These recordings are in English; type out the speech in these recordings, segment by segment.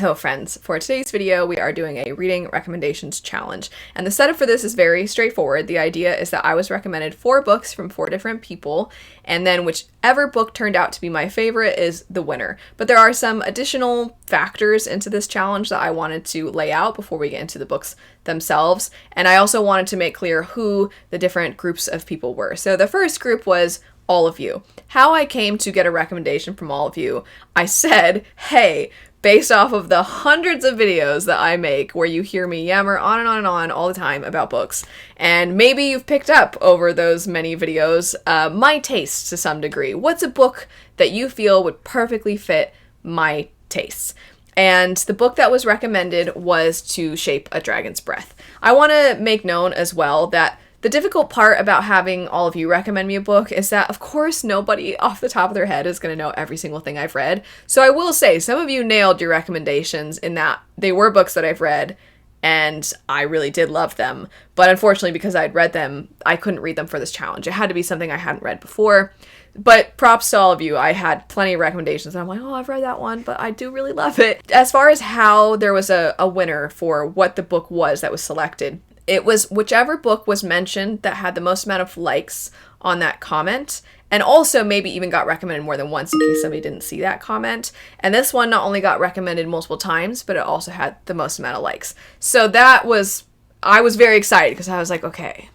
Hello friends, for today's video we are doing a reading recommendations challenge, and the setup for this is very straightforward. The idea is that I was recommended 4 books from 4 different people, and then whichever book turned out to be my favorite is the winner. But there are some additional factors into this challenge that I wanted to lay out before we get into the books themselves, and I also wanted to make clear who the different groups of people were. So the first group was all of you. How I came to get a recommendation from all of you, I said, hey, based off of the hundreds of videos that I make where you hear me yammer on and on and on all the time about books, and maybe you've picked up over those many videos my taste to some degree. What's a book that you feel would perfectly fit my tastes? And the book that was recommended was To Shape a Dragon's Breath. I want to make known as well that the difficult part about having all of you recommend me a book is that, of course, nobody off the top of their head is going to know every single thing I've read. So I will say, some of you nailed your recommendations in that they were books that I've read, and I really did love them. But unfortunately, because I'd read them, I couldn't read them for this challenge. It had to be something I hadn't read before. But props to all of you. I had plenty of recommendations. And I'm like, oh, I've read that one, but I do really love it. As far as how there was a winner for what the book was that was selected, it was whichever book was mentioned that had the most amount of likes on that comment, and also maybe even got recommended more than once in case somebody didn't see that comment. And this one not only got recommended multiple times, but it also had the most amount of likes. So I was very excited because I was like, okay,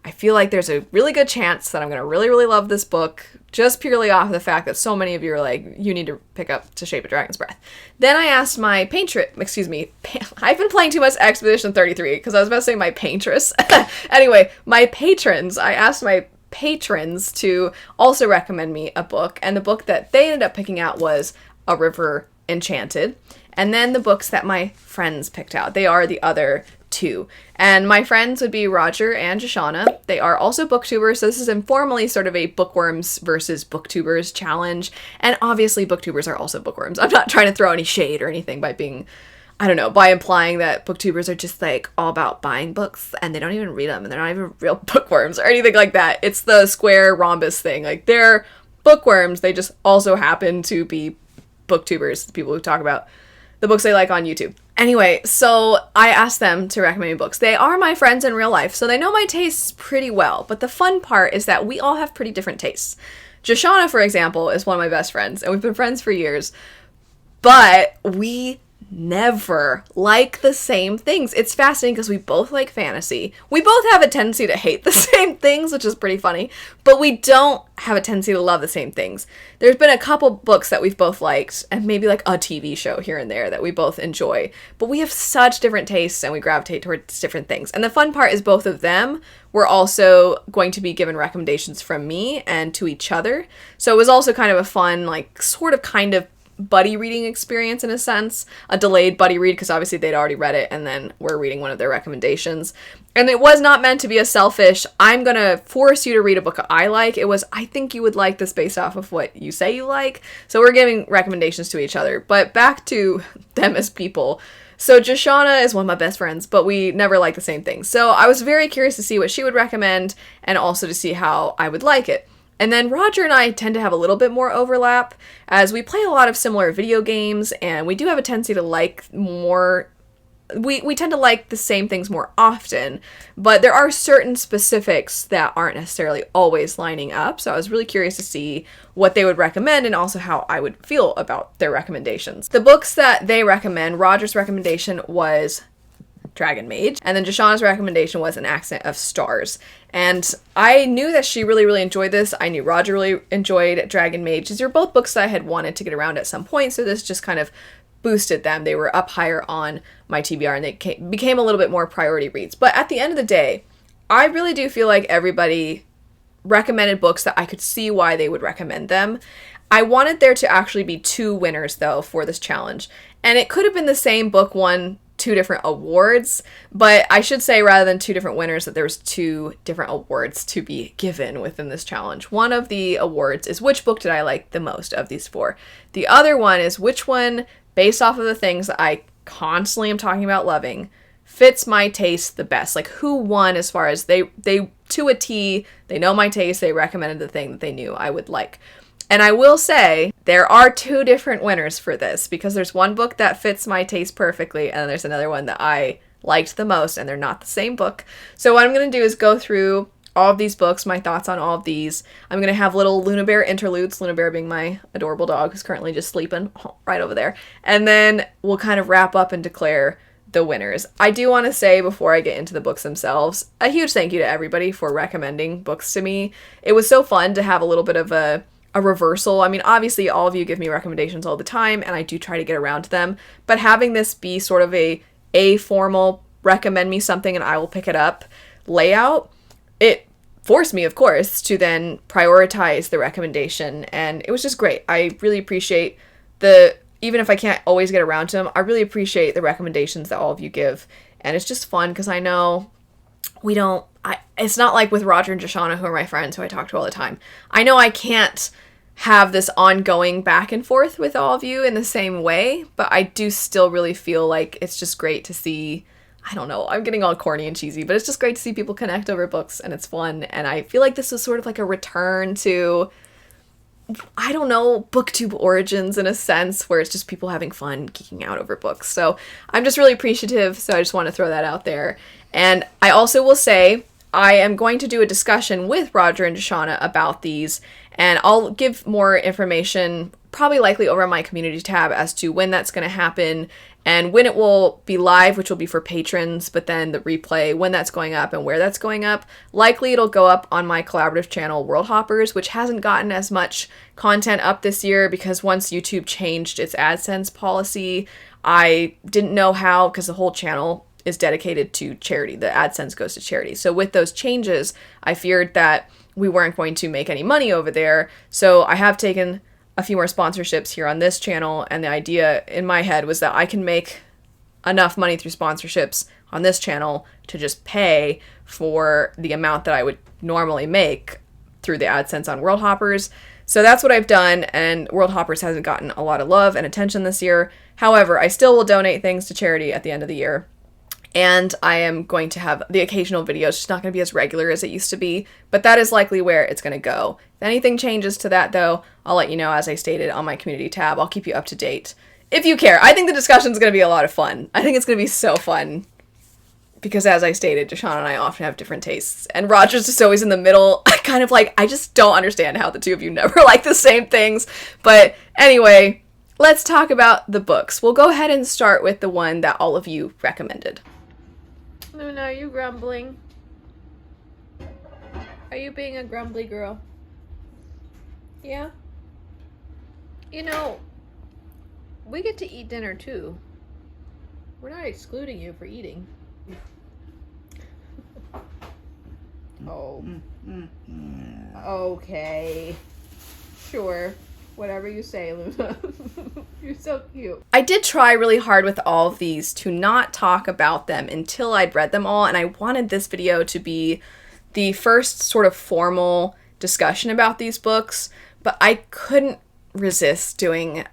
I feel like there's a really good chance that I'm going to really, really love this book, just purely off of the fact that so many of you are like, you need to pick up To Shape a Dragon's Breath. Then I asked my I've been playing too much Expedition 33 because I was about to say my paintress. Anyway, my patrons, I asked my patrons to also recommend me a book, and the book that they ended up picking out was A River Enchanted. And then the books that my friends picked out, they are the other 2. And my friends would be Roger and Joshana. They are also booktubers, so this is informally sort of a bookworms versus booktubers challenge. And obviously booktubers are also bookworms. I'm not trying to throw any shade or anything by by implying that booktubers are just like all about buying books and they don't even read them and they're not even real bookworms or anything like that. It's the square rhombus thing. Like, they're bookworms, they just also happen to be booktubers, the people who talk about the books they like on YouTube. Anyway, so I asked them to recommend me books. They are my friends in real life, so they know my tastes pretty well. But the fun part is that we all have pretty different tastes. Joshana, for example, is one of my best friends, and we've been friends for years. But we never like the same things. It's fascinating because we both like fantasy. We both have a tendency to hate the same things, which is pretty funny, but we don't have a tendency to love the same things. There's been a couple books that we've both liked, and maybe like a TV show here and there that we both enjoy, but we have such different tastes and we gravitate towards different things. And the fun part is both of them were also going to be given recommendations from me and to each other. So it was also kind of a fun, like, kind of buddy reading experience in a sense, a delayed buddy read because obviously they'd already read it and then we're reading one of their recommendations. And it was not meant to be a selfish, I'm gonna force you to read a book I like. It was, I think you would like this based off of what you say you like. So we're giving recommendations to each other. But back to them as people. So Joshana is one of my best friends, but we never like the same things. So I was very curious to see what she would recommend and also to see how I would like it. And then Roger and I tend to have a little bit more overlap as we play a lot of similar video games, and we do have a tendency to like more. We tend to like the same things more often, but there are certain specifics that aren't necessarily always lining up. So I was really curious to see what they would recommend and also how I would feel about their recommendations. The books that they recommend, Roger's recommendation was Dragon Mage, and then Joshana's recommendation was An Accent of Stars. And I knew that she really, really enjoyed this. I knew Roger really enjoyed Dragon Mage. These are both books that I had wanted to get around at some point, so this just kind of boosted them. They were up higher on my TBR and they became a little bit more priority reads. But at the end of the day, I really do feel like everybody recommended books that I could see why they would recommend them. I wanted there to actually be 2 winners, though, for this challenge. And it could have been the same book won 2 different awards, but I should say rather than 2 different winners that there's 2 different awards to be given within this challenge. One of the awards is which book did I like the most of these 4. The other one is which one, based off of the things that I constantly am talking about loving, fits my taste the best. Like, who won as far as they to a T, they know my taste, they recommended the thing that they knew I would like. And I will say, there are two different winners for this, because there's one book that fits my taste perfectly, and there's another one that I liked the most, and they're not the same book. So what I'm going to do is go through all of these books, my thoughts on all of these. I'm going to have little Luna Bear interludes, Luna Bear being my adorable dog who's currently just sleeping right over there. And then we'll kind of wrap up and declare the winners. I do want to say, before I get into the books themselves, a huge thank you to everybody for recommending books to me. It was so fun to have a little bit of a reversal. I mean, obviously all of you give me recommendations all the time, and I do try to get around to them, but having this be sort of a formal recommend me something and I will pick it up layout, it forced me, of course, to then prioritize the recommendation, and it was just great. I really appreciate even if I can't always get around to them, I really appreciate the recommendations that all of you give, and it's just fun because I know it's not like with Roger and Joshana, who are my friends who I talk to all the time. I know I can't have this ongoing back and forth with all of you in the same way, but I do still really feel like it's just great to see, I don't know, I'm getting all corny and cheesy, but it's just great to see people connect over books, and it's fun, and I feel like this was sort of like a return to, I don't know, booktube origins in a sense, where it's just people having fun geeking out over books. So I'm just really appreciative, so I just want to throw that out there. And I also will say, I am going to do a discussion with Roger and Joshana about these, and I'll give more information, probably likely over my community tab, as to when that's going to happen and when it will be live, which will be for patrons, but then the replay, when that's going up and where that's going up. Likely it'll go up on my collaborative channel, World Hoppers, which hasn't gotten as much content up this year because once YouTube changed its AdSense policy, I didn't know how, because the whole channel is dedicated to charity. The AdSense goes to charity. So with those changes, I feared that we weren't going to make any money over there. So I have taken a few more sponsorships here on this channel, and the idea in my head was that I can make enough money through sponsorships on this channel to just pay for the amount that I would normally make through the AdSense on World Hoppers. So that's what I've done, and World Hoppers hasn't gotten a lot of love and attention this year. However, I still will donate things to charity at the end of the year. And I am going to have the occasional videos, just not going to be as regular as it used to be, but that is likely where it's going to go. If anything changes to that, though, I'll let you know, as I stated, on my community tab. I'll keep you up to date if you care. I think the discussion is going to be a lot of fun. I think it's going to be so fun because, as I stated, Joshana and I often have different tastes, and Roger's just always in the middle. Kind of like, I just don't understand how the two of you never like the same things. But anyway, let's talk about the books. We'll go ahead and start with the one that all of you recommended. Luna, are you grumbling? Are you being a grumbly girl? Yeah? You know, we get to eat dinner too. We're not excluding you for eating. Oh. Okay. Sure. Whatever you say, Luna. You're so cute. I did try really hard with all of these to not talk about them until I'd read them all, and I wanted this video to be the first sort of formal discussion about these books, but I couldn't resist doing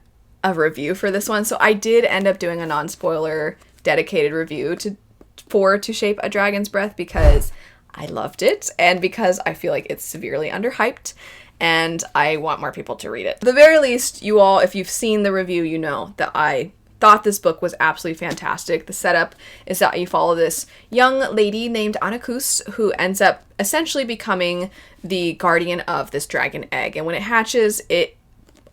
a review for this one, so I did end up doing a non-spoiler dedicated review to Shape a Dragon's Breath because I loved it, and because I feel like it's severely underhyped, and I want more people to read it. At the very least, you all, if you've seen the review, you know that I thought this book was absolutely fantastic. The setup is that you follow this young lady named Anakus who ends up essentially becoming the guardian of this dragon egg. And when it hatches,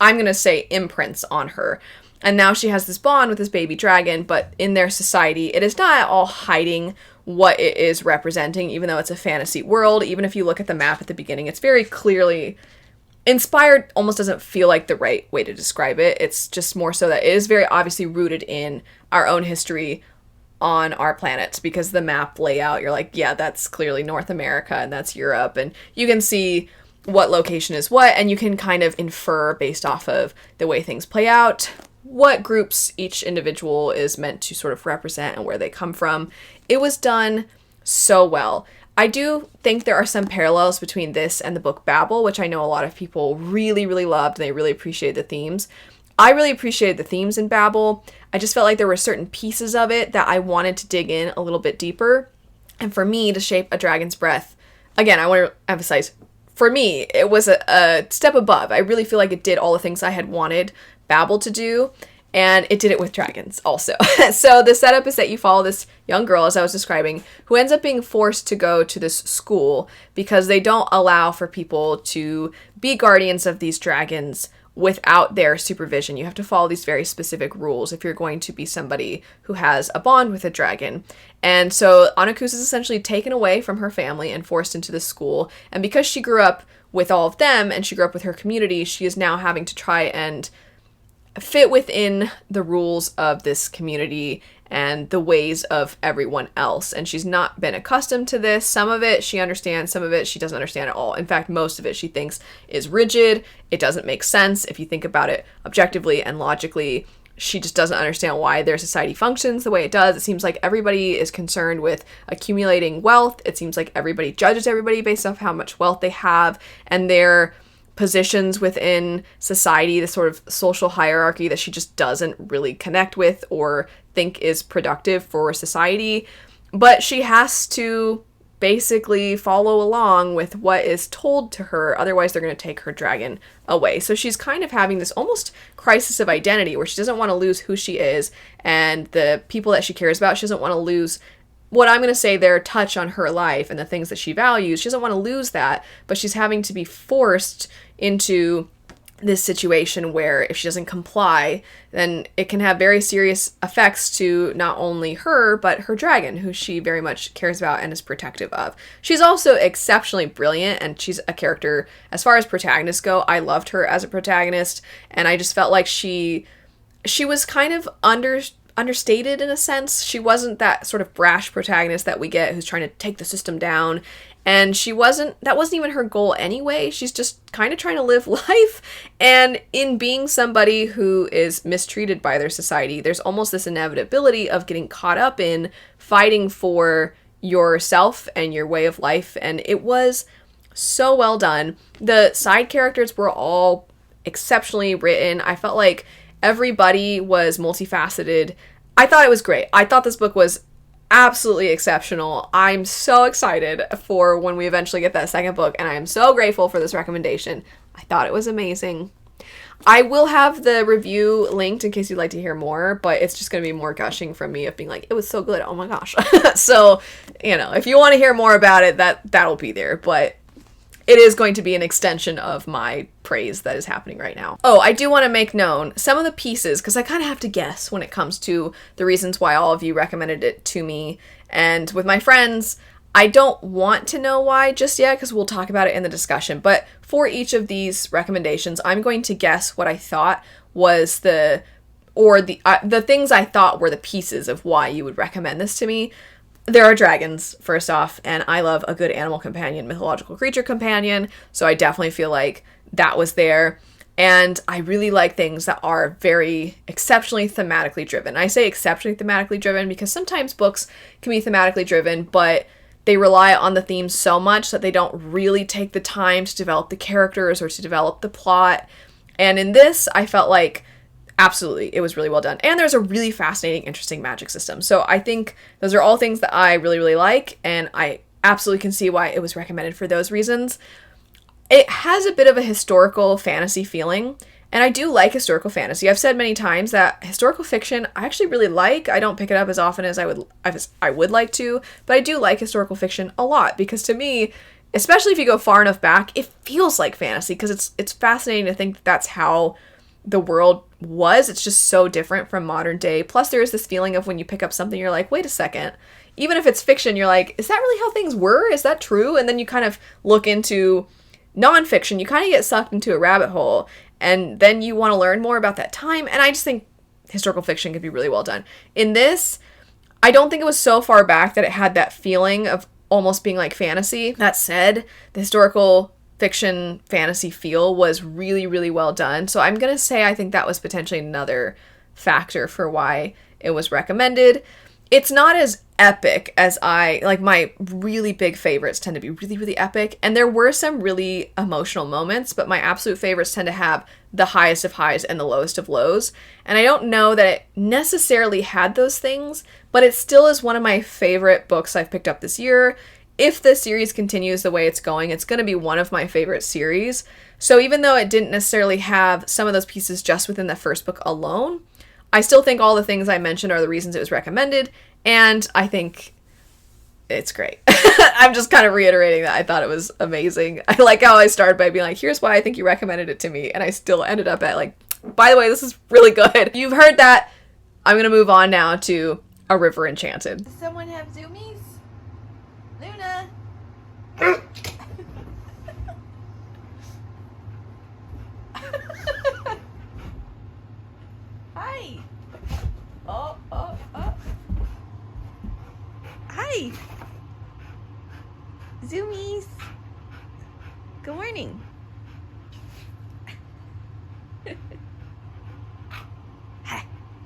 I'm going to say, imprints on her. And now she has this bond with this baby dragon, but in their society, it is not at all hiding what it is representing, even though it's a fantasy world. Even if you look at the map at the beginning, it's very clearly inspired. Almost doesn't feel like the right way to describe it. It's just more so that it is very obviously rooted in our own history on our planet, because the map layout, you're like, yeah, that's clearly North America and that's Europe, and you can see what location is what, and you can kind of infer based off of the way things play out what groups each individual is meant to sort of represent and where they come from. It was done so well. I do think there are some parallels between this and the book Babel, which I know a lot of people really, really loved, and they really appreciated the themes. I really appreciated the themes in Babel. I just felt like there were certain pieces of it that I wanted to dig in a little bit deeper. And for me, to Shape a Dragon's Breath, again, I want to emphasize, for me, it was a step above. I really feel like it did all the things I had wanted Babel to do, and it did it with dragons also. So the setup is that you follow this young girl, as I was describing, who ends up being forced to go to this school because they don't allow for people to be guardians of these dragons without their supervision. You have to follow these very specific rules if you're going to be somebody who has a bond with a dragon. And so Anakus is essentially taken away from her family and forced into this school. And because she grew up with all of them and she grew up with her community, she is now having to try and fit within the rules of this community and the ways of everyone else. And she's not been accustomed to this. Some of it she understands, some of it she doesn't understand at all. In fact, most of it she thinks is rigid. It doesn't make sense if you think about it objectively and logically. She just doesn't understand why their society functions the way it does. It seems like everybody is concerned with accumulating wealth. It seems like everybody judges everybody based off how much wealth they have and their positions within society, the sort of social hierarchy that she just doesn't really connect with or think is productive for society. But she has to basically follow along with what is told to her, otherwise they're going to take her dragon away. So she's kind of having this almost crisis of identity where she doesn't want to lose who she is and the people that she cares about. She doesn't want to lose what I'm going to say their touch on her life and the things that she values. She doesn't want to lose that, but she's having to be forced into this situation where if she doesn't comply, then it can have very serious effects to not only her, but her dragon, who she very much cares about and is protective of. She's also exceptionally brilliant, and she's a character, as far as protagonists go, I loved her as a protagonist, and I just felt like she was kind of understated in a sense. She wasn't that sort of brash protagonist that we get who's trying to take the system down. And that wasn't even her goal anyway. She's just kind of trying to live life. And in being somebody who is mistreated by their society, there's almost this inevitability of getting caught up in fighting for yourself and your way of life. And it was so well done. The side characters were all exceptionally written. I felt like everybody was multifaceted. I thought it was great. I thought this book was absolutely exceptional. I'm so excited for when we eventually get that second book, and I am so grateful for this recommendation. I thought it was amazing. I will have the review linked in case you'd like to hear more, but it's just going to be more gushing from me of being like, it was so good, oh my gosh. So, if you want to hear more about it, that'll be there, but it is going to be an extension of my praise that is happening right now. Oh, I do want to make known some of the pieces, because I kind of have to guess when it comes to the reasons why all of you recommended it to me. And with my friends, I don't want to know why just yet, because we'll talk about it in the discussion. But for each of these recommendations, I'm going to guess what I thought was the things I thought were the pieces of why you would recommend this to me. There are dragons, first off, and I love a good animal companion, mythological creature companion, so I definitely feel like that was there. And I really like things that are very exceptionally thematically driven. I say exceptionally thematically driven because sometimes books can be thematically driven, but they rely on the themes so much that they don't really take the time to develop the characters or to develop the plot. And in this, I felt like absolutely, it was really well done. And there's a really fascinating, interesting magic system. So I think those are all things that I really, really like, and I absolutely can see why it was recommended for those reasons. It has a bit of a historical fantasy feeling, and I do like historical fantasy. I've said many times that historical fiction I actually really like. I don't pick it up as often as I would like to, but I do like historical fiction a lot, because to me, especially if you go far enough back, it feels like fantasy, because it's fascinating to think that that's how the world was. It's just so different from modern day. Plus there is this feeling of when you pick up something, you're like, wait a second, even if it's fiction, you're like, is that really how things were? Is that true? And then you kind of look into nonfiction, you kind of get sucked into a rabbit hole, and then you want to learn more about that time. And I just think historical fiction could be really well done. In this, I don't think it was so far back that it had that feeling of almost being like fantasy. That said, the historical fiction fantasy feel was really, really well done. So I'm going to say I think that was potentially another factor for why it was recommended. It's not as epic as my really big favorites tend to be really, really epic. And there were some really emotional moments, but my absolute favorites tend to have the highest of highs and the lowest of lows. And I don't know that it necessarily had those things, but it still is one of my favorite books I've picked up this year. if the series continues the way it's going, it's going to be one of my favorite series. So even though it didn't necessarily have some of those pieces just within the first book alone, I still think all the things I mentioned are the reasons it was recommended, and I think it's great. I'm just kind of reiterating that I thought it was amazing. I like how I started by being like, here's why I think you recommended it to me, and I still ended up at like, by the way, this is really good. You've heard that. I'm going to move on now to A River Enchanted. Does someone have zoomies? Luna! Hi! Oh. Hi! Zoomies! Good morning.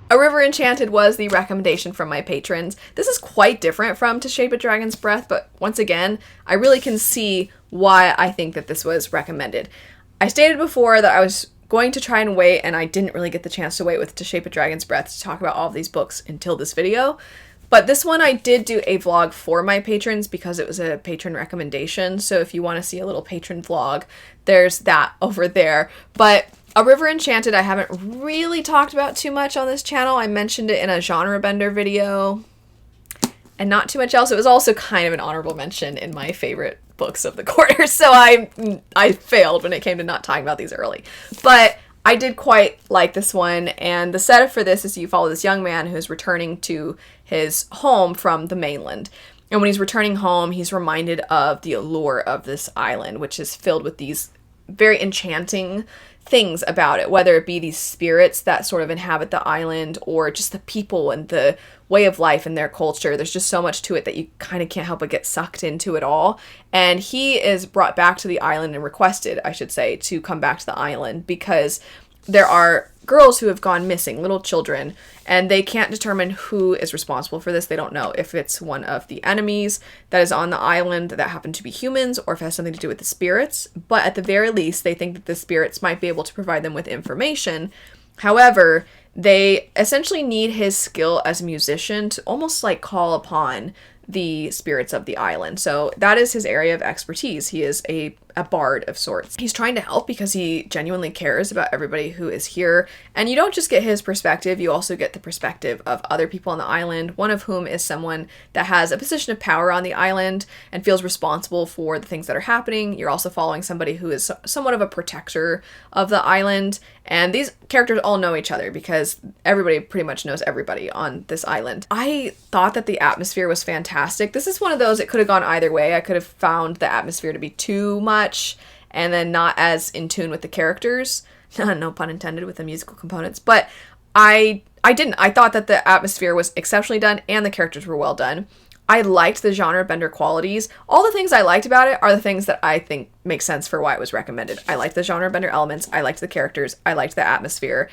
A River Enchanted was the recommendation from my patrons. This is quite different from To Shape a Dragon's Breath, but once again, I really can see why I think that this was recommended. I stated before that I was going to try and wait, and I didn't really get the chance to wait with To Shape a Dragon's Breath to talk about all of these books until this video. But this one I did do a vlog for my patrons because it was a patron recommendation, so if you want to see a little patron vlog, there's that over there. But A River Enchanted I haven't really talked about too much on this channel. I mentioned it in a genre bender video and not too much else. It was also kind of an honorable mention in my favorite books of the quarter, so I failed when it came to not talking about these early. But I did quite like this one, and the setup for this is you follow this young man who's returning to his home from the mainland. And when he's returning home, he's reminded of the allure of this island, which is filled with these very enchanting things about it, whether it be these spirits that sort of inhabit the island or just the people and the way of life and their culture. There's just so much to it that you kind of can't help but get sucked into it all. And he is brought back to the island and requested, I should say, to come back to the island because there are girls who have gone missing, little children, and they can't determine who is responsible for this. They don't know if it's one of the enemies that is on the island that happen to be humans or if it has something to do with the spirits. But at the very least, they think that the spirits might be able to provide them with information. However, they essentially need his skill as a musician to almost like call upon the spirits of the island. So that is his area of expertise. He is a bard of sorts. He's trying to help because he genuinely cares about everybody who is here. And you don't just get his perspective, you also get the perspective of other people on the island, one of whom is someone that has a position of power on the island and feels responsible for the things that are happening. You're also following somebody who is somewhat of a protector of the island. And these characters all know each other because everybody pretty much knows everybody on this island. I thought that the atmosphere was fantastic. This is one of those, it could have gone either way. I could have found the atmosphere to be too much and then not as in tune with the characters. No pun intended with the musical components. But I didn't. I thought that the atmosphere was exceptionally done and the characters were well done. I liked the genre bender qualities. All the things I liked about it are the things that I think make sense for why it was recommended. I liked the genre bender elements. I liked the characters. I liked the atmosphere.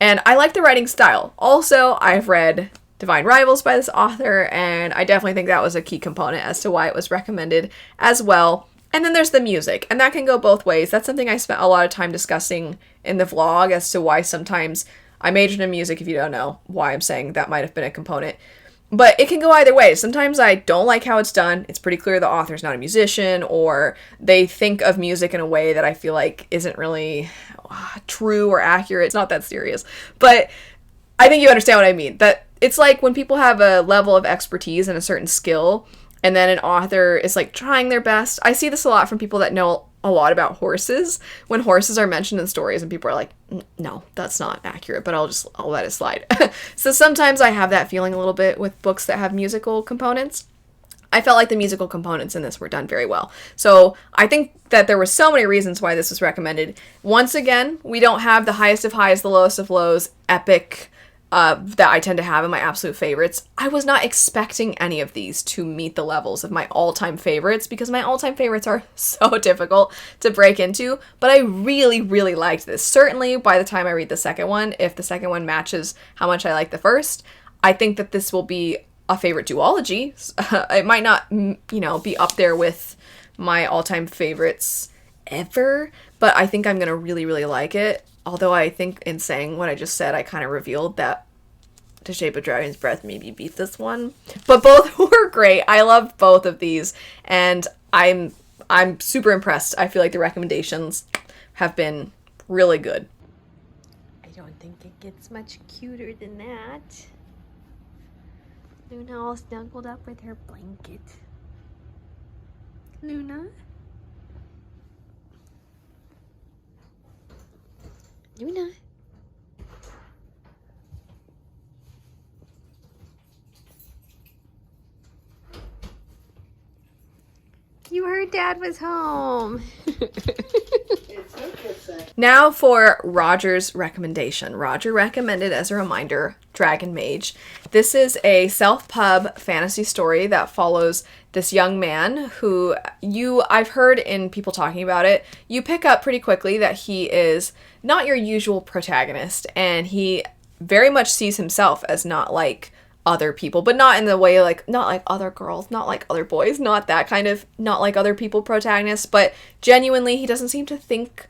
And I liked the writing style. Also, I've read Divine Rivals by this author, and I definitely think that was a key component as to why it was recommended as well. And then there's the music, and that can go both ways. That's something I spent a lot of time discussing in the vlog as to why sometimes I majored in music, if you don't know why I'm saying that might have been a component. But it can go either way. Sometimes I don't like how it's done. It's pretty clear the author's not a musician, or they think of music in a way that I feel like isn't really true or accurate. It's not that serious. But I think you understand what I mean. That it's like when people have a level of expertise and a certain skill, and then an author is like trying their best. I see this a lot from people that know a lot about horses. When horses are mentioned in stories and people are like, no, that's not accurate, but I'll let it slide. So sometimes I have that feeling a little bit with books that have musical components. I felt like the musical components in this were done very well. So I think that there were so many reasons why this was recommended. Once again, we don't have the highest of highs, the lowest of lows, epic that I tend to have in my absolute favorites. I was not expecting any of these to meet the levels of my all-time favorites because my all-time favorites are so difficult to break into, but I really, really liked this. Certainly by the time I read the second one, if the second one matches how much I like the first, I think that this will be a favorite duology. It might not, be up there with my all-time favorites ever, but I think I'm going to really, really like it. Although I think in saying what I just said, I kind of revealed that To Shape a Dragon's Breath maybe beat this one. But both were great. I loved both of these, and I'm super impressed. I feel like the recommendations have been really good. I don't think it gets much cuter than that. Luna all snuggled up with her blanket. Luna? Luna? You heard Dad was home. Now for Roger's recommendation. Roger recommended, as a reminder, Dragon Mage. This is a self-pub fantasy story that follows this young man who I've heard in people talking about it, you pick up pretty quickly that he is not your usual protagonist, and he very much sees himself as not like other people, but not in the way like, not like other girls, not like other boys, not that kind of, not like other people protagonists, but genuinely he doesn't seem to think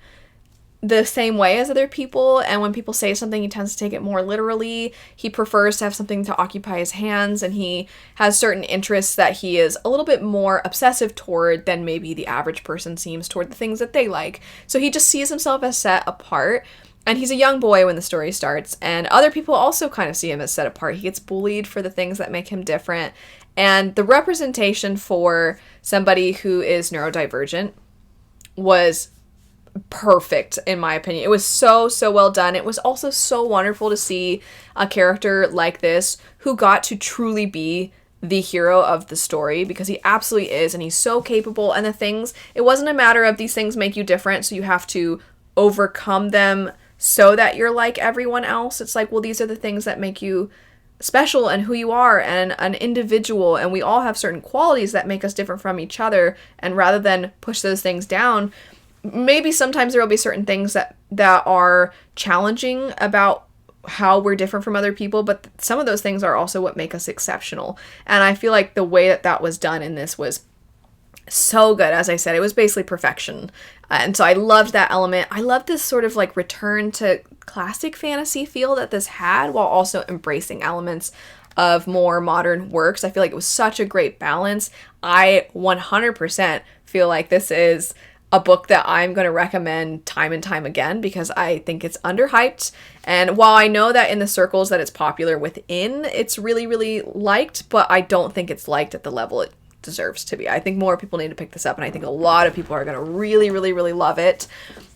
the same way as other people, and when people say something he tends to take it more literally. He prefers to have something to occupy his hands, and he has certain interests that he is a little bit more obsessive toward than maybe the average person seems toward the things that they like. So he just sees himself as set apart, and he's a young boy when the story starts, and other people also kind of see him as set apart. He gets bullied for the things that make him different, and the representation for somebody who is neurodivergent was perfect, in my opinion. It was so well done. It was also so wonderful to see a character like this who got to truly be the hero of the story, because he absolutely is, and he's so capable. And the things, it wasn't a matter of these things make you different, so you have to overcome them so that you're like everyone else. It's like, well, these are the things that make you special and who you are and an individual, and we all have certain qualities that make us different from each other, and rather than push those things down, maybe sometimes there will be certain things that are challenging about how we're different from other people, but some of those things are also what make us exceptional. And I feel like the way that was done in this was so good. As I said, it was basically perfection. And so I loved that element. I loved this sort of like return to classic fantasy feel that this had, while also embracing elements of more modern works. I feel like it was such a great balance. I 100% feel like this is a book that I'm going to recommend time and time again, because I think it's underhyped. And while I know that in the circles that it's popular within, it's really liked, but I don't think it's liked at the level it deserves to be. I think more people need to pick this up, and I think a lot of people are going to really love it.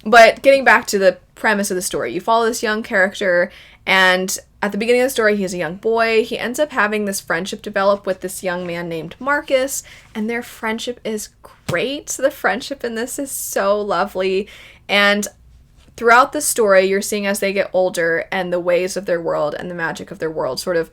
But getting back to the premise of the story, you follow this young character, and at the beginning of the story, he's a young boy. He ends up having this friendship develop with this young man named Marcus, and their friendship is great. The friendship in this is so lovely, and throughout the story, you're seeing as they get older, and the ways of their world and the magic of their world sort of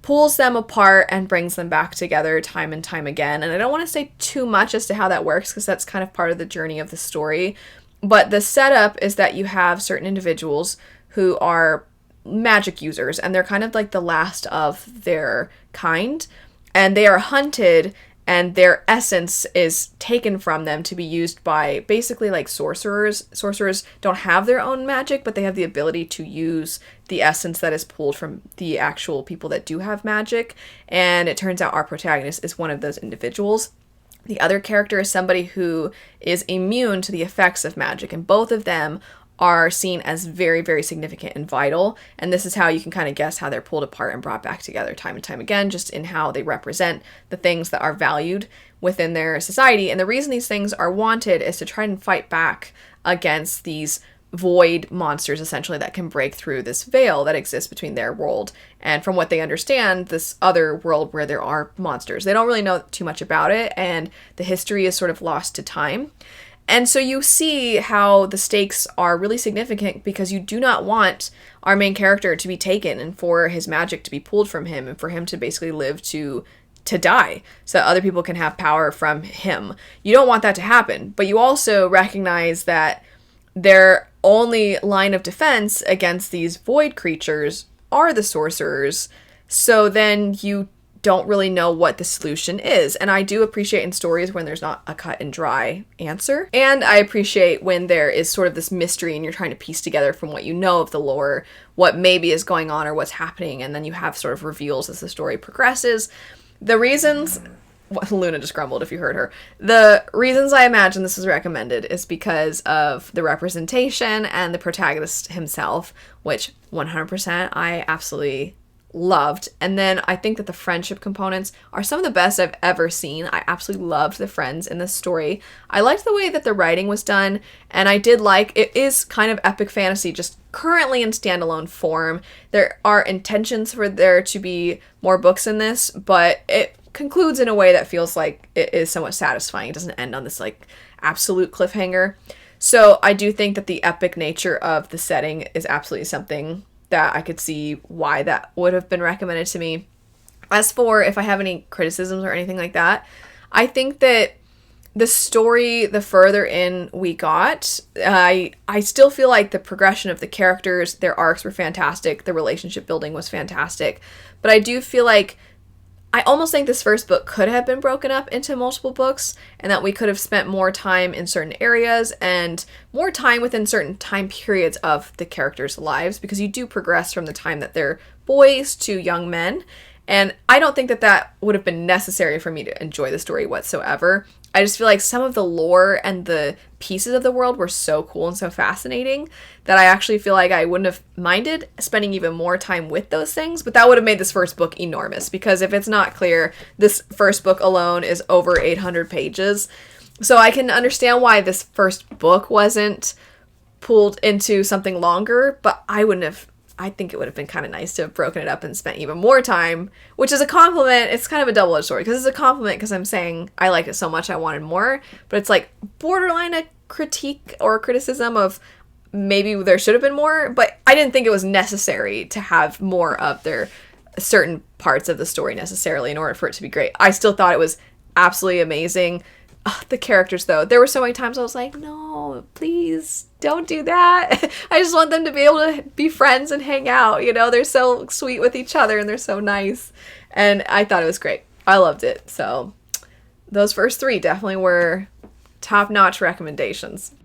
pulls them apart and brings them back together time and time again. And I don't want to say too much as to how that works, because that's kind of part of the journey of the story. But the setup is that you have certain individuals who are magic users, and they're kind of like the last of their kind, and they are hunted, and their essence is taken from them to be used by basically like sorcerers. Sorcerers don't have their own magic, but they have the ability to use the essence that is pulled from the actual people that do have magic. And it turns out our protagonist is one of those individuals. The other character is somebody who is immune to the effects of magic, and both of them are seen as very significant and vital. And this is how you can kind of guess how they're pulled apart and brought back together time and time again, just in how they represent the things that are valued within their society. And the reason these things are wanted is to try and fight back against these void monsters, essentially, that can break through this veil that exists between their world and, from what they understand, this other world where there are monsters. They don't really know too much about it, and the history is sort of lost to time. And so you see how the stakes are really significant, because you do not want our main character to be taken and for his magic to be pulled from him and for him to basically live to die so that other people can have power from him. You don't want that to happen, but you also recognize that their only line of defense against these void creatures are the sorcerers. So then you don't really know what the solution is. And I do appreciate in stories when there's not a cut and dry answer. And I appreciate when there is sort of this mystery and you're trying to piece together from what you know of the lore, what maybe is going on or what's happening, and then you have sort of reveals as the story progresses. The reasons... Luna just grumbled if you heard her. The reasons I imagine this is recommended is because of the representation and the protagonist himself, which 100% I absolutely loved. And then I think that the friendship components are some of the best I've ever seen. I absolutely loved the friends in this story. I liked the way that the writing was done, and I did like, it is kind of epic fantasy, just currently in standalone form. There are intentions for there to be more books in this, but it concludes in a way that feels like it is somewhat satisfying. It doesn't end on this like absolute cliffhanger. So I do think that the epic nature of the setting is absolutely something that I could see why that would have been recommended to me. As for if I have any criticisms or anything like that, I think that the story, the further in we got, I still feel like the progression of the characters, their arcs were fantastic, the relationship building was fantastic, but I do feel like I almost think this first book could have been broken up into multiple books, and that we could have spent more time in certain areas and more time within certain time periods of the characters' lives, because you do progress from the time that they're boys to young men. And I don't think that that would have been necessary for me to enjoy the story whatsoever. I just feel like some of the lore and the pieces of the world were so cool and so fascinating that I actually feel like I wouldn't have minded spending even more time with those things, but that would have made this first book enormous, because if it's not clear, this first book alone is over 800 pages. So I can understand why this first book wasn't pulled into something longer, but I think it would have been kind of nice to have broken it up and spent even more time, which is a compliment. It's kind of a double-edged sword, because it's a compliment because I'm saying I like it so much I wanted more, but it's like borderline a critique or a criticism of maybe there should have been more, but I didn't think it was necessary to have more of their certain parts of the story necessarily in order for it to be great. I still thought it was absolutely amazing. The characters, though, there were so many times I was like, no, please don't do that. I just want them to be able to be friends and hang out. You know, they're so sweet with each other and they're so nice. And I thought it was great. I loved it. So those first three definitely were top-notch recommendations.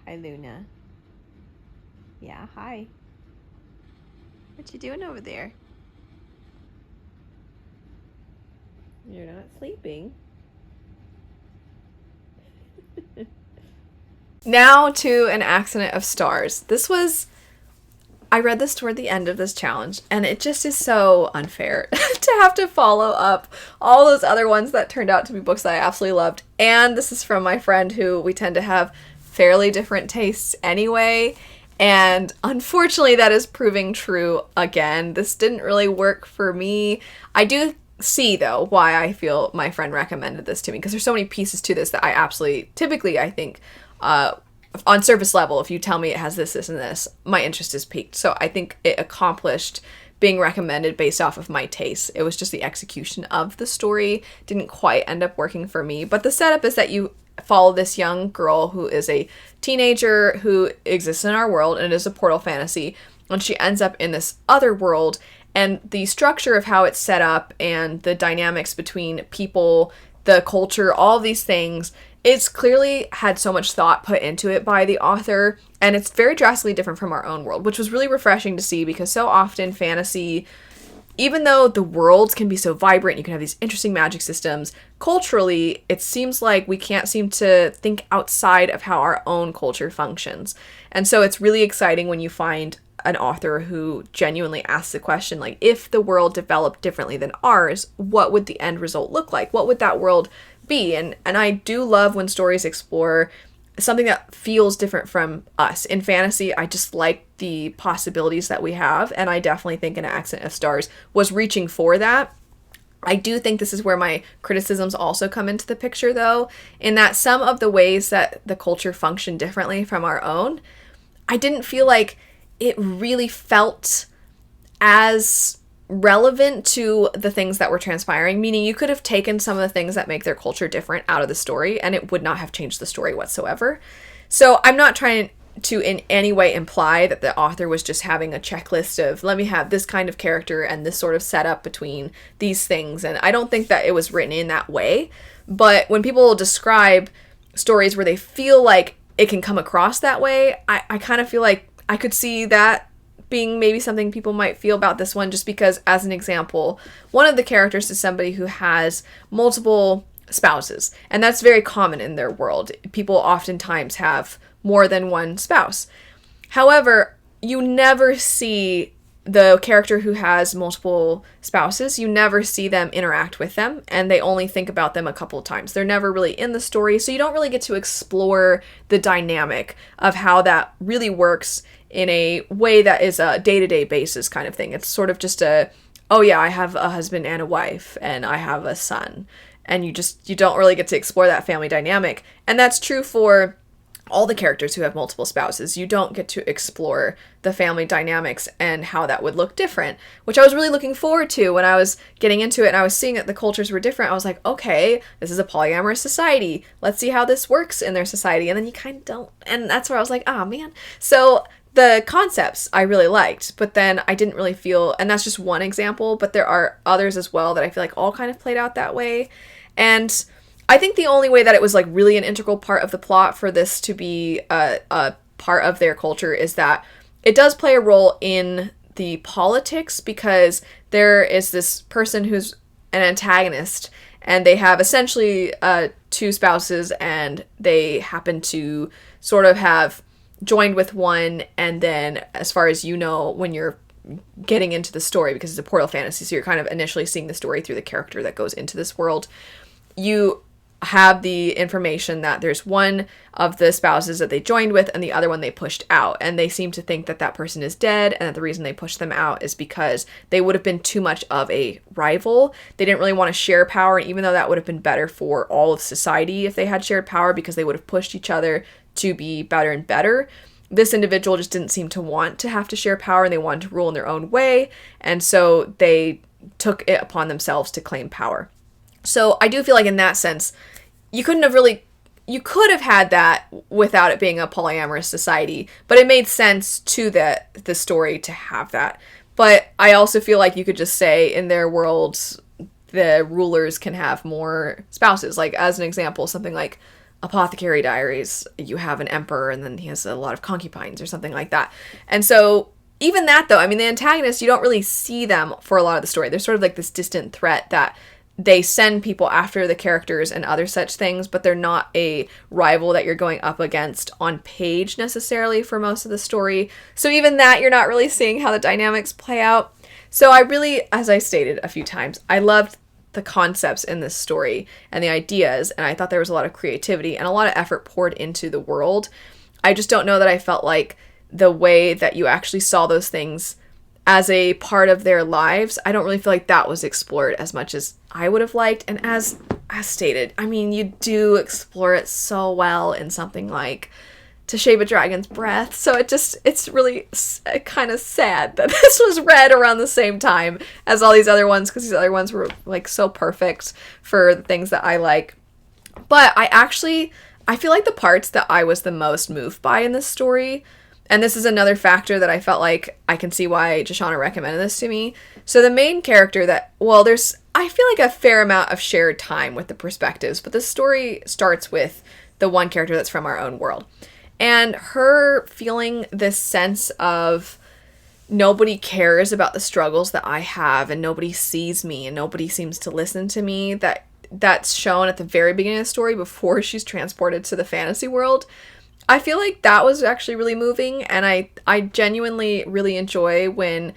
Hi, Luna. Yeah, hi. What you doing over there? You're not sleeping. Now to An Accident of Stars. I read this toward the end of this challenge, and it just is so unfair to have to follow up all those other ones that turned out to be books that I absolutely loved. And this is from my friend who we tend to have fairly different tastes anyway. And unfortunately, that is proving true again. This didn't really work for me. I do see, though, why I feel my friend recommended this to me, because there's so many pieces to this that I absolutely, typically, I think, on surface level, if you tell me it has this, this, and this, my interest is piqued. So I think it accomplished being recommended based off of my taste. It was just the execution of the story didn't quite end up working for me. But the setup is that you follow this young girl who is a teenager who exists in our world, and it is a portal fantasy, and she ends up in this other world. And the structure of how it's set up and the dynamics between people, the culture, all these things, it's clearly had so much thought put into it by the author, and it's very drastically different from our own world, which was really refreshing to see, because so often fantasy, even though the worlds can be so vibrant, you can have these interesting magic systems, culturally, it seems like we can't seem to think outside of how our own culture functions. And so it's really exciting when you find an author who genuinely asks the question, like, if the world developed differently than ours, what would the end result look like? What would that world be? And I do love when stories explore something that feels different from us. In fantasy, I just like the possibilities that we have, and I definitely think An Accident of Stars was reaching for that. I do think this is where my criticisms also come into the picture, though, in that some of the ways that the culture functioned differently from our own, I didn't feel like it really felt as relevant to the things that were transpiring, meaning you could have taken some of the things that make their culture different out of the story and it would not have changed the story whatsoever. So I'm not trying to in any way imply that the author was just having a checklist of, let me have this kind of character and this sort of setup between these things. And I don't think that it was written in that way. But when people describe stories where they feel like it can come across that way, I kind of feel like I could see that being maybe something people might feel about this one, just because, as an example, one of the characters is somebody who has multiple spouses, and that's very common in their world. People oftentimes have more than one spouse. However, you never see the character who has multiple spouses, you never see them interact with them, and they only think about them a couple of times. They're never really in the story, so you don't really get to explore the dynamic of how that really works in a way that is a day-to-day basis kind of thing. It's sort of just a, oh yeah, I have a husband and a wife, and I have a son. And you don't really get to explore that family dynamic. And that's true for all the characters who have multiple spouses. You don't get to explore the family dynamics and how that would look different, which I was really looking forward to when I was getting into it and I was seeing that the cultures were different. I was like, okay, this is a polyamorous society. Let's see how this works in their society. And then you kind of don't. And that's where I was like, ah, man. So the concepts I really liked, but then I didn't really feel, and that's just one example, but there are others as well that I feel like all kind of played out that way. And I think the only way that it was like really an integral part of the plot for this to be a part of their culture is that it does play a role in the politics, because there is this person who's an antagonist, and they have essentially two spouses, and they happen to sort of have joined with one, and then, as far as you know, when you're getting into the story, because it's a portal fantasy, so you're kind of initially seeing the story through the character that goes into this world, you have the information that there's one of the spouses that they joined with and the other one they pushed out, and they seem to think that that person is dead, and that the reason they pushed them out is because they would have been too much of a rival. They didn't really want to share power, and even though that would have been better for all of society if they had shared power, because they would have pushed each other to be better and better, this individual just didn't seem to want to have to share power, and they wanted to rule in their own way, and so they took it upon themselves to claim power. So I do feel like in that sense, you could have had that without it being a polyamorous society, but it made sense to the story to have that. But I also feel like you could just say in their worlds, the rulers can have more spouses. Like, as an example, something like Apothecary Diaries, you have an emperor and then he has a lot of concubines or something like that. And so even that, though, I mean, the antagonists, you don't really see them for a lot of the story. They're sort of like this distant threat that they send people after the characters and other such things, but they're not a rival that you're going up against on page necessarily for most of the story. So even that, you're not really seeing how the dynamics play out. So I really, as I stated a few times, I loved the concepts in this story and the ideas, and I thought there was a lot of creativity and a lot of effort poured into the world. I just don't know that I felt like the way that you actually saw those things as a part of their lives, I don't really feel like that was explored as much as I would have liked. And as stated, I mean, you do explore it so well in something like To Shave a Dragon's Breath. So it's really kind of sad that this was read around the same time as all these other ones, because these other ones were like so perfect for the things that I like. But I feel like the parts that I was the most moved by in this story, and this is another factor that I felt like I can see why Jashana recommended this to me. So the main character I feel like a fair amount of shared time with the perspectives, but the story starts with the one character that's from our own world. And her feeling this sense of nobody cares about the struggles that I have, and nobody sees me, and nobody seems to listen to me, that's shown at the very beginning of the story before she's transported to the fantasy world. I feel like that was actually really moving, and I genuinely really enjoy when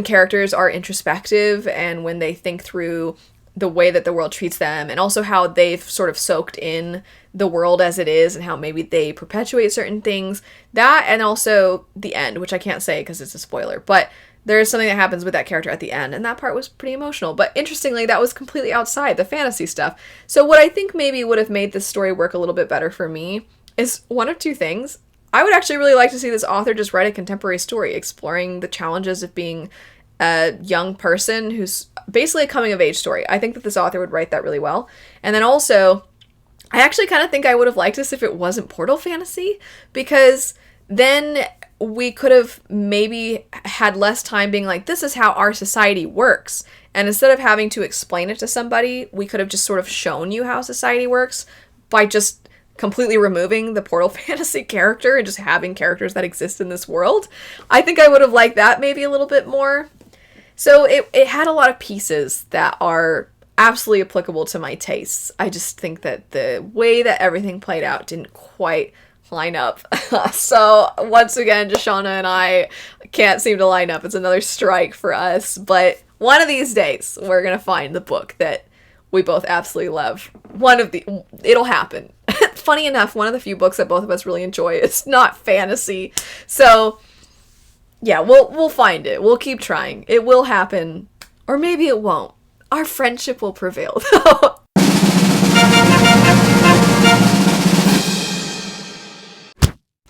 characters are introspective and when they think through the way that the world treats them, and also how they've sort of soaked in the world as it is and how maybe they perpetuate certain things. That, and also the end, which I can't say because it's a spoiler, but there's something that happens with that character at the end, and that part was pretty emotional. But interestingly, that was completely outside the fantasy stuff. So what I think maybe would have made this story work a little bit better for me is one of two things. I would actually really like to see this author just write a contemporary story exploring the challenges of being a young person who's basically a coming-of-age story. I think that this author would write that really well. And then also, I actually kind of think I would have liked this if it wasn't portal fantasy, because then we could have maybe had less time being like, this is how our society works. And instead of having to explain it to somebody, we could have just sort of shown you how society works by just completely removing the portal fantasy character and just having characters that exist in this world. I think I would have liked that maybe a little bit more. So it had a lot of pieces that are absolutely applicable to my tastes. I just think that the way that everything played out didn't quite line up. So once again, Deshauna and I can't seem to line up. It's another strike for us. But one of these days, we're going to find the book that we both absolutely love. It'll happen. Funny enough, one of the few books that both of us really enjoy is not fantasy. So yeah, we'll find it. We'll keep trying. It will happen. Or maybe it won't. Our friendship will prevail.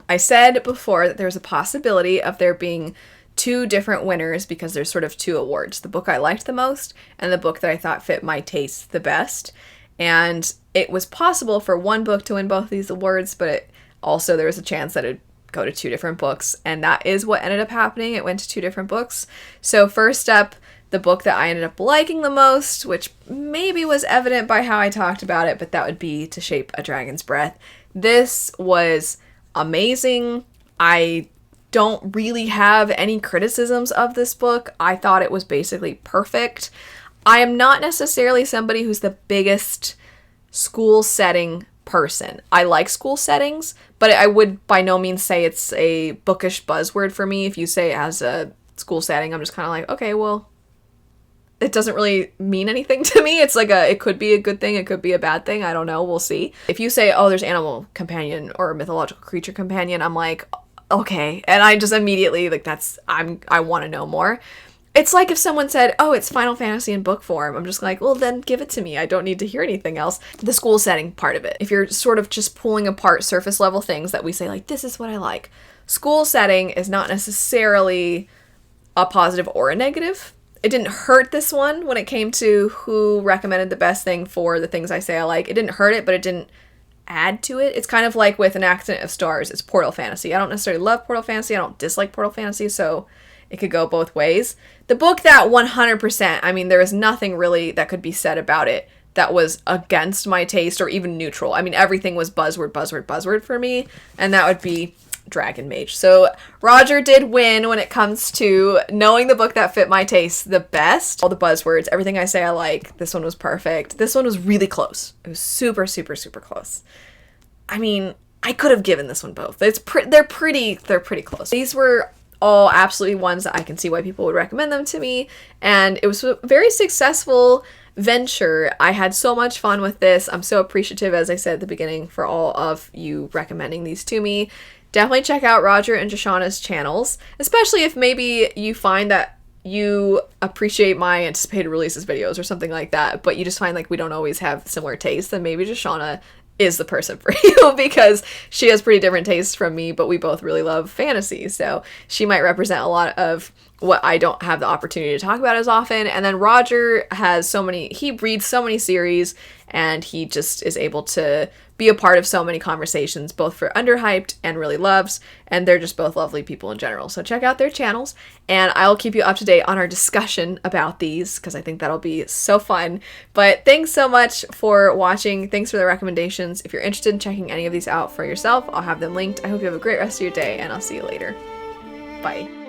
I said before that there's a possibility of there being 2 different winners because there's sort of 2 awards. The book I liked the most and the book that I thought fit my taste the best. And it was possible for one book to win both these awards, but also there was a chance that it'd go to 2 different books, and that is what ended up happening. It went to 2 different books. So first up, the book that I ended up liking the most, which maybe was evident by how I talked about it, but that would be To Shape a Dragon's Breath. This was amazing. I don't really have any criticisms of this book. I thought it was basically perfect. I am not necessarily somebody who's the biggest school setting person. I like school settings, but I would by no means say it's a bookish buzzword for me. If you say as a school setting, I'm just kind of like, okay, well, it doesn't really mean anything to me. It's like it could be a good thing, it could be a bad thing, I don't know, we'll see. If you say, oh, there's animal companion or mythological creature companion, I'm like, okay. And I just immediately, like, I want to know more. It's like if someone said, oh, it's Final Fantasy in book form. I'm just like, well, then give it to me. I don't need to hear anything else. The school setting part of it. If you're sort of just pulling apart surface level things that we say, like, this is what I like. School setting is not necessarily a positive or a negative. It didn't hurt this one when it came to who recommended the best thing for the things I say I like. It didn't hurt it, but it didn't add to it. It's kind of like with An Accident of Stars. It's portal fantasy. I don't necessarily love portal fantasy. I don't dislike portal fantasy, so it could go both ways. The book that 100%, I mean, there is nothing really that could be said about it that was against my taste or even neutral. I mean, everything was buzzword for me, and that would be Dragon Mage. So Roger did win when it comes to knowing the book that fit my taste the best. All the buzzwords, everything I say I like. This one was perfect. This one was really close. It was super, super, super close. I mean, I could have given this one both. They're pretty close. These were all absolutely ones that I can see why people would recommend them to me, and it was a very successful venture. I had so much fun with this. I'm so appreciative, as I said at the beginning, for all of you recommending these to me. Definitely check out Roger and Joshana's channels, especially if maybe you find that you appreciate my anticipated releases videos or something like that, but you just find like we don't always have similar tastes, then maybe Joshana is the person for you because she has pretty different tastes from me, but we both really love fantasy. So she might represent a lot of what I don't have the opportunity to talk about as often. And then Roger has he reads so many series, and he just is able to be a part of so many conversations, both for underhyped and really loves, and they're just both lovely people in general. So check out their channels, and I'll keep you up to date on our discussion about these because I think that'll be so fun. But thanks so much for watching. Thanks for the recommendations. If you're interested in checking any of these out for yourself, I'll have them linked. I hope you have a great rest of your day, and I'll see you later. Bye.